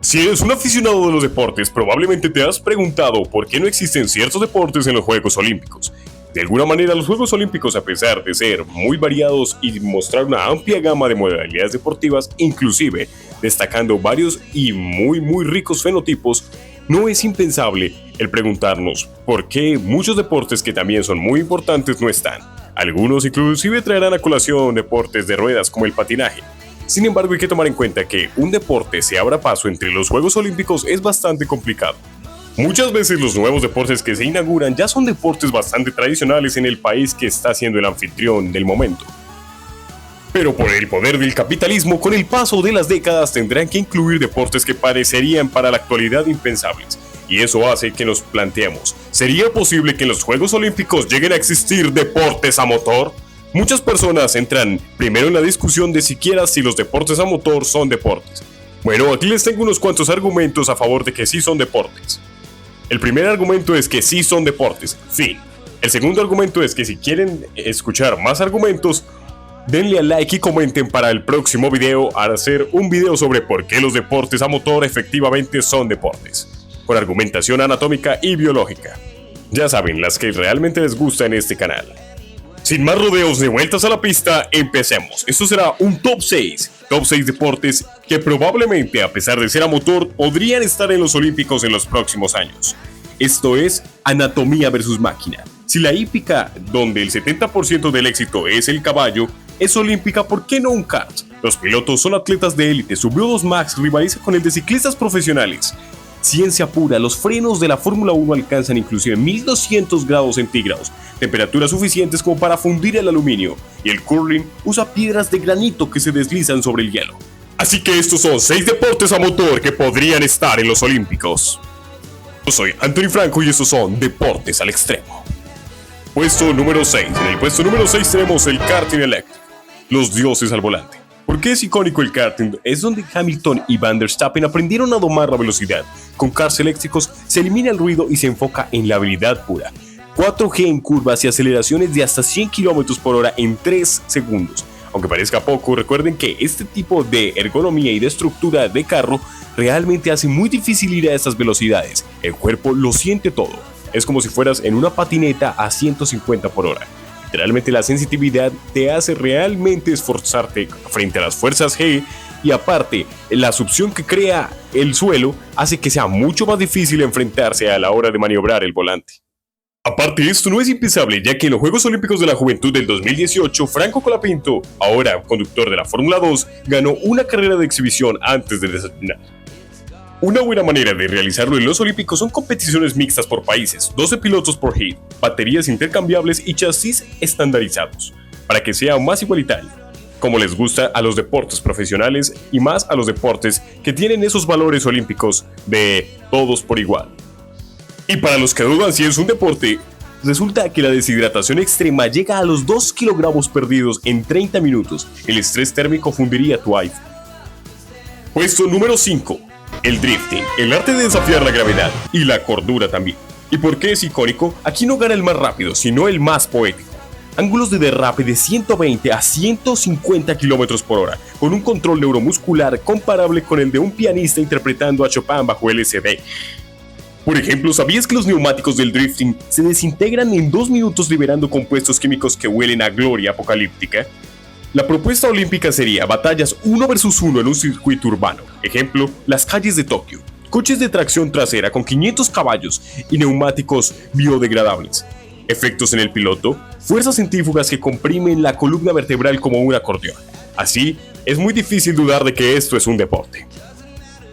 Si eres un aficionado de los deportes, probablemente te has preguntado por qué no existen ciertos deportes en los Juegos Olímpicos. De alguna manera, los Juegos Olímpicos, a pesar de ser muy variados y mostrar una amplia gama de modalidades deportivas, inclusive destacando varios y muy ricos fenotipos, no es impensable el preguntarnos por qué muchos deportes que también son muy importantes no están. Algunos inclusive traerán a colación deportes de ruedas como el patinaje. Sin embargo, hay que tomar en cuenta que un deporte se abra paso entre los Juegos Olímpicos es bastante complicado. Muchas veces los nuevos deportes que se inauguran ya son deportes bastante tradicionales en el país que está siendo el anfitrión del momento. Pero por el poder del capitalismo, con el paso de las décadas tendrán que incluir deportes que parecerían para la actualidad impensables. Y eso hace que nos planteemos, ¿sería posible que en los Juegos Olímpicos lleguen a existir deportes a motor? Muchas personas entran primero en la discusión de siquiera si los deportes a motor son deportes. Bueno, aquí les tengo unos cuantos argumentos a favor de que sí son deportes. El primer argumento es que sí son deportes, fin. El segundo argumento es que si quieren escuchar más argumentos, denle a like y comenten para el próximo video a hacer un video sobre por qué los deportes a motor efectivamente son deportes, con argumentación anatómica y biológica. Ya saben, las que realmente les gusta en este canal. Sin más rodeos ni vueltas a la pista, empecemos. Esto será un top 6 deportes que probablemente, a pesar de ser a motor, podrían estar en los Olímpicos en los próximos años. Esto es anatomía versus máquina. Si la hípica, donde el 70% del éxito es el caballo, es olímpica, ¿por qué no un kart? Los pilotos son atletas de élite, su VO2 Max rivaliza con el de ciclistas profesionales. Ciencia pura, los frenos de la Fórmula 1 alcanzan inclusive 1200 grados centígrados, temperaturas suficientes como para fundir el aluminio, y el curling usa piedras de granito que se deslizan sobre el hielo. Así que estos son 6 deportes a motor que podrían estar en los Olímpicos. Yo soy Anthony Franco y estos son Deportes al Extremo. Puesto número 6. En el puesto número 6 tenemos el karting eléctrico, los dioses al volante. ¿Por qué es icónico el karting? Es donde Hamilton y Van der Stappen aprendieron a domar la velocidad. Con karts eléctricos se elimina el ruido y se enfoca en la habilidad pura. 4G en curvas y aceleraciones de hasta 100 km por hora en 3 segundos. Aunque parezca poco, recuerden que este tipo de ergonomía y de estructura de carro realmente hace muy difícil ir a estas velocidades. El cuerpo lo siente todo. Es como si fueras en una patineta a 150 por hora. Literalmente la sensitividad te hace realmente esforzarte frente a las fuerzas G, y aparte la succión que crea el suelo hace que sea mucho más difícil enfrentarse a la hora de maniobrar el volante. Aparte de esto, no es impensable, ya que en los Juegos Olímpicos de la Juventud del 2018, Franco Colapinto, ahora conductor de la Fórmula 2, ganó una carrera de exhibición antes de desayunar. Una buena manera de realizarlo en los Olímpicos son competiciones mixtas por países, 12 pilotos por heat, baterías intercambiables y chasis estandarizados, para que sea más igualitario, como les gusta a los deportes profesionales y más a los deportes que tienen esos valores olímpicos de todos por igual. Y para los que dudan si es un deporte, resulta que la deshidratación extrema llega a los 2 kilogramos perdidos en 30 minutos. El estrés térmico fundiría tu iPhone. Puesto número 5. El drifting, el arte de desafiar la gravedad y la cordura también. ¿Y por qué es icónico? Aquí no gana el más rápido, sino el más poético. Ángulos de derrape de 120 a 150 km por hora, con un control neuromuscular comparable con el de un pianista interpretando a Chopin bajo LSD. Por ejemplo, ¿sabías que los neumáticos del drifting se desintegran en 2 minutos liberando compuestos químicos que huelen a gloria apocalíptica? La propuesta olímpica sería batallas 1 versus 1 en un circuito urbano. Ejemplo, las calles de Tokio. Coches de tracción trasera con 500 caballos y neumáticos biodegradables. Efectos en el piloto, fuerzas centrífugas que comprimen la columna vertebral como un acordeón. Así, es muy difícil dudar de que esto es un deporte.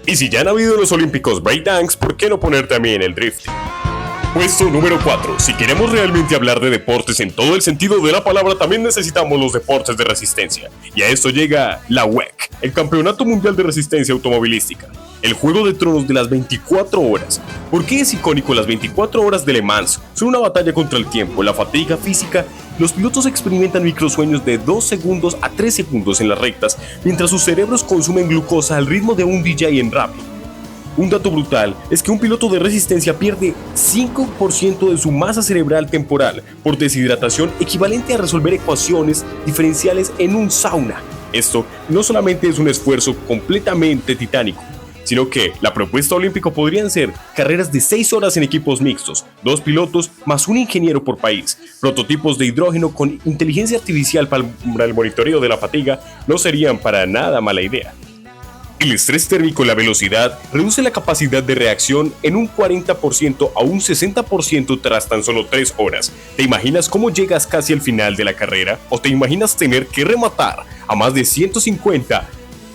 Y si ya han habido en los Olímpicos breakdance, ¿por qué no poner también el drifting? Puesto número 4. Si queremos realmente hablar de deportes en todo el sentido de la palabra, también necesitamos los deportes de resistencia. Y a esto llega la WEC, el Campeonato Mundial de Resistencia Automovilística. El juego de tronos de las 24 horas. ¿Por qué es icónico las 24 horas de Le Mans? Son una batalla contra el tiempo, la fatiga física. Los pilotos experimentan microsueños de 2 segundos a 3 segundos en las rectas, mientras sus cerebros consumen glucosa al ritmo de un DJ en rap. Un dato brutal es que un piloto de resistencia pierde 5% de su masa cerebral temporal por deshidratación, equivalente a resolver ecuaciones diferenciales en un sauna. Esto no solamente es un esfuerzo completamente titánico, sino que la propuesta olímpica podrían ser carreras de 6 horas en equipos mixtos, 2 pilotos más un ingeniero por país, prototipos de hidrógeno con inteligencia artificial para el monitoreo de la fatiga no serían para nada mala idea. El estrés térmico en la velocidad reduce la capacidad de reacción en un 40% a un 60% tras tan solo 3 horas. ¿Te imaginas cómo llegas casi al final de la carrera? ¿O te imaginas tener que rematar a más de 150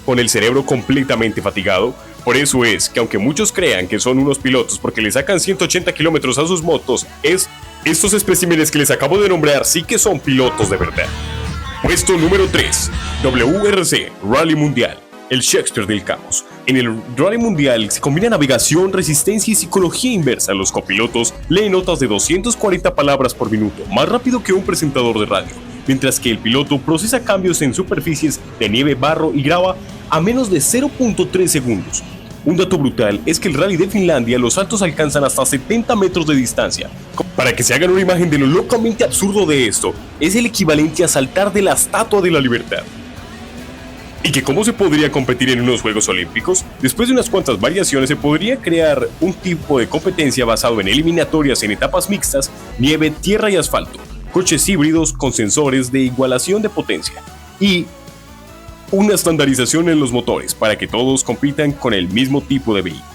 con el cerebro completamente fatigado? Por eso es que aunque muchos crean que son unos pilotos porque le sacan 180 kilómetros a sus motos, estos especímenes que les acabo de nombrar sí que son pilotos de verdad. Puesto número 3. WRC Rally Mundial. El Shakespeare del caos. En el Rally Mundial se combina navegación, resistencia y psicología inversa. Los copilotos leen notas de 240 palabras por minuto, más rápido que un presentador de radio, mientras que el piloto procesa cambios en superficies de nieve, barro y grava a menos de 0.3 segundos. Un dato brutal es que el Rally de Finlandia los saltos alcanzan hasta 70 metros de distancia. Para que se hagan una imagen de lo locamente absurdo de esto, es el equivalente a saltar de la Estatua de la Libertad. ¿Y que cómo se podría competir en unos Juegos Olímpicos? Después de unas cuantas variaciones se podría crear un tipo de competencia basado en eliminatorias en etapas mixtas, nieve, tierra y asfalto, coches híbridos con sensores de igualación de potencia y una estandarización en los motores para que todos compitan con el mismo tipo de vehículo.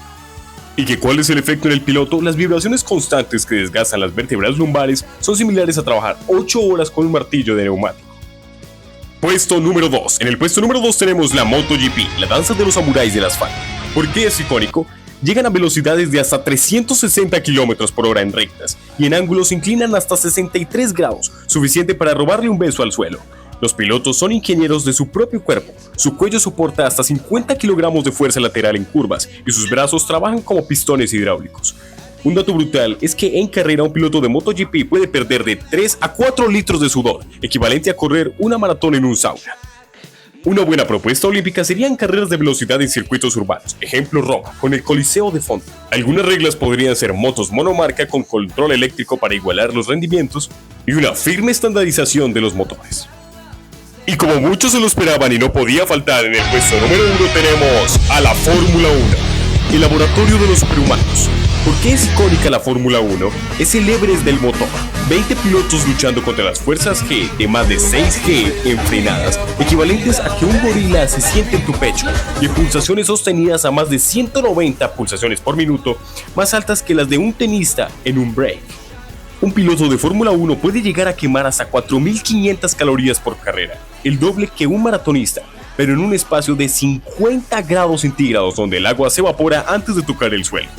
¿Y que cuál es el efecto en el piloto? Las vibraciones constantes que desgastan las vértebras lumbares son similares a trabajar 8 horas con un martillo de neumático. Puesto número 2. En el puesto número 2 tenemos la MotoGP, la danza de los samuráis del asfalto. ¿Por qué es icónico? Llegan a velocidades de hasta 360 km por hora en rectas y en ángulos se inclinan hasta 63 grados, suficiente para robarle un beso al suelo. Los pilotos son ingenieros de su propio cuerpo, su cuello soporta hasta 50 kilogramos de fuerza lateral en curvas y sus brazos trabajan como pistones hidráulicos. Un dato brutal es que en carrera un piloto de MotoGP puede perder de 3 a 4 litros de sudor, equivalente a correr una maratón en un sauna. Una buena propuesta olímpica serían carreras de velocidad en circuitos urbanos, ejemplo Roma, con el Coliseo de fondo. Algunas reglas podrían ser motos monomarca con control eléctrico para igualar los rendimientos y una firme estandarización de los motores. Y como muchos se lo esperaban y no podía faltar, en el puesto número 1 tenemos a la Fórmula 1, el laboratorio de los superhumanos. ¿Por qué es icónica la Fórmula 1? Es el Everest del motor. 20 pilotos luchando contra las fuerzas G de más de 6G en frenadas, equivalentes a que un gorila se siente en tu pecho, y pulsaciones sostenidas a más de 190 pulsaciones por minuto, más altas que las de un tenista en un break. Un piloto de Fórmula 1 puede llegar a quemar hasta 4.500 calorías por carrera, el doble que un maratonista, pero en un espacio de 50 grados centígrados donde el agua se evapora antes de tocar el suelo.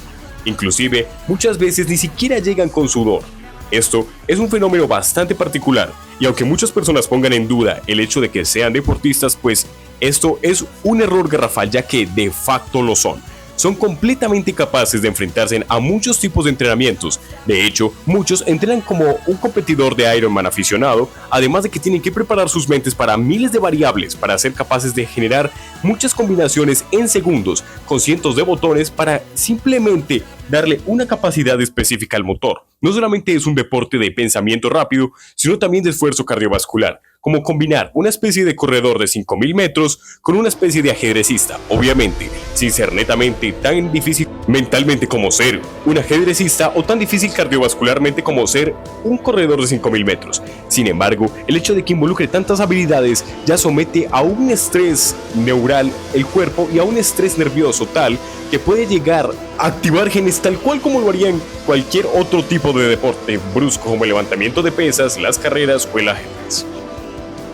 Inclusive, muchas veces ni siquiera llegan con sudor. Esto es un fenómeno bastante particular, y aunque muchas personas pongan en duda el hecho de que sean deportistas, pues esto es un error garrafal, ya que de facto lo son. Son completamente capaces de enfrentarse a muchos tipos de entrenamientos. De hecho, muchos entrenan como un competidor de Ironman aficionado, además de que tienen que preparar sus mentes para miles de variables para ser capaces de generar muchas combinaciones en segundos, con cientos de botones para simplemente darle una capacidad específica al motor. No solamente es un deporte de pensamiento rápido, sino también de esfuerzo cardiovascular, como combinar una especie de corredor de 5.000 metros con una especie de ajedrecista, obviamente, sin ser netamente tan difícil mentalmente como ser un ajedrecista o tan difícil cardiovascularmente como ser un corredor de 5.000 metros. Sin embargo, el hecho de que involucre tantas habilidades ya somete a un estrés neural el cuerpo y a un estrés nervioso tal que puede llegar a activar genes tal cual como lo haría en cualquier otro tipo de deporte brusco como el levantamiento de pesas, las carreras o el ajedrez.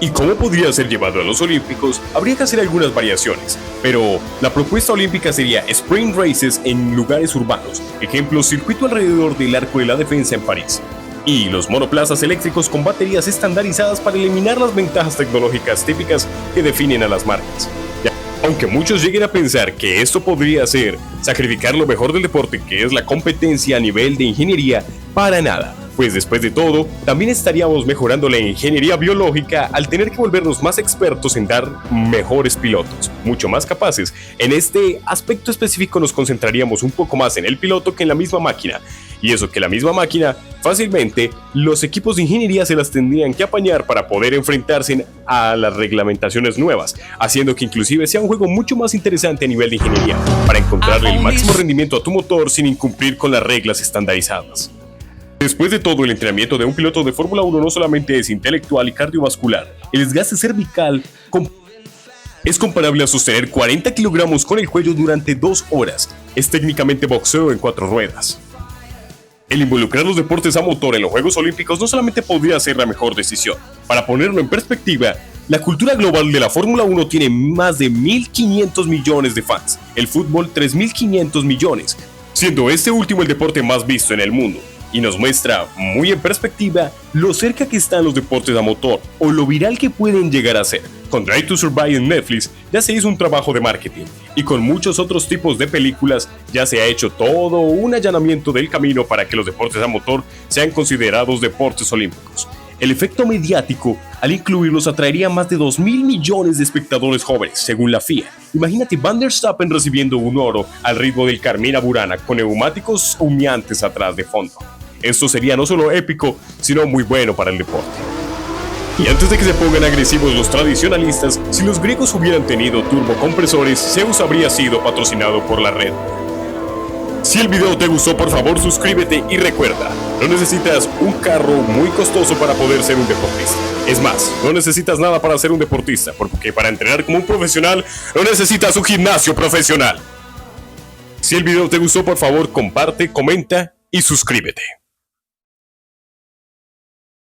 ¿Y cómo podría ser llevado a los Olímpicos? Habría que hacer algunas variaciones, pero la propuesta olímpica sería sprint races en lugares urbanos, ejemplo circuito alrededor del Arco de la Defensa en París, y los monoplazas eléctricos con baterías estandarizadas para eliminar las ventajas tecnológicas típicas que definen a las marcas. Aunque muchos lleguen a pensar que esto podría ser sacrificar lo mejor del deporte, que es la competencia a nivel de ingeniería, para nada. Pues después de todo, también estaríamos mejorando la ingeniería biológica al tener que volvernos más expertos en dar mejores pilotos, mucho más capaces. En este aspecto específico nos concentraríamos un poco más en el piloto que en la misma máquina. Y eso que la misma máquina, fácilmente, los equipos de ingeniería se las tendrían que apañar para poder enfrentarse a las reglamentaciones nuevas, haciendo que inclusive sea un juego mucho más interesante a nivel de ingeniería, para encontrarle el máximo rendimiento a tu motor sin incumplir con las reglas estandarizadas. Después de todo, el entrenamiento de un piloto de Fórmula 1 no solamente es intelectual y cardiovascular, el desgaste cervical es comparable a sostener 40 kilogramos con el cuello durante 2 horas. Es técnicamente boxeo en 4 ruedas. El involucrar los deportes a motor en los Juegos Olímpicos no solamente podría ser la mejor decisión. Para ponerlo en perspectiva, la cultura global de la Fórmula 1 tiene más de 1.500 millones de fans, el fútbol 3.500 millones, siendo este último el deporte más visto en el mundo. Y nos muestra muy en perspectiva lo cerca que están los deportes a motor o lo viral que pueden llegar a ser. Con Drive to Survive en Netflix ya se hizo un trabajo de marketing y con muchos otros tipos de películas ya se ha hecho todo un allanamiento del camino para que los deportes a motor sean considerados deportes olímpicos. El efecto mediático al incluirlos atraería más de 2.000 millones de espectadores jóvenes, según la FIA. Imagínate Van der Stappen recibiendo un oro al ritmo del Carmina Burana con neumáticos humeantes atrás de fondo. Esto sería no solo épico, sino muy bueno para el deporte. Y antes de que se pongan agresivos los tradicionalistas, si los griegos hubieran tenido turbocompresores, Zeus habría sido patrocinado por la Red Bull. Si el video te gustó, por favor suscríbete y recuerda, no necesitas un carro muy costoso para poder ser un deportista. Es más, no necesitas nada para ser un deportista, porque para entrenar como un profesional no necesitas un gimnasio profesional. Si el video te gustó, por favor comparte, comenta y suscríbete.